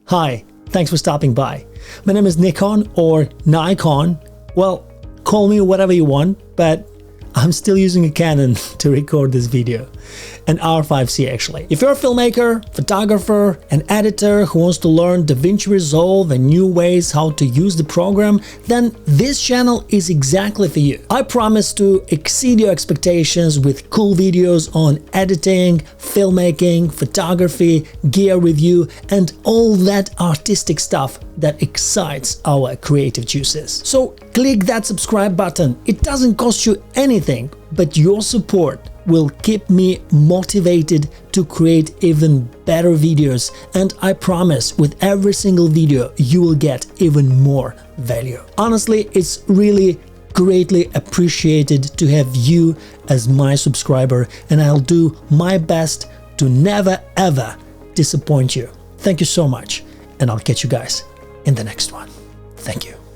Hi, thanks for stopping by. My name is Nikon or Nikon. Well, call me whatever you want, but I'm still using a Canon to record this video. An R5C actually. If you're a filmmaker, photographer, an editor who wants to learn DaVinci Resolve and new ways how to use the program, then this channel is exactly for you. I promise to exceed your expectations with cool videos on editing, filmmaking, photography, gear review, and all that artistic stuff that excites our creative juices. So click that subscribe button. It doesn't cost you anything, but your support will keep me motivated to create even better videos, and I promise with every single video you will get even more value. Honestly, it's really greatly appreciated to have you as my subscriber, and I'll do my best to never ever disappoint you. Thank you so much, and I'll catch you guys in the next one. Thank you.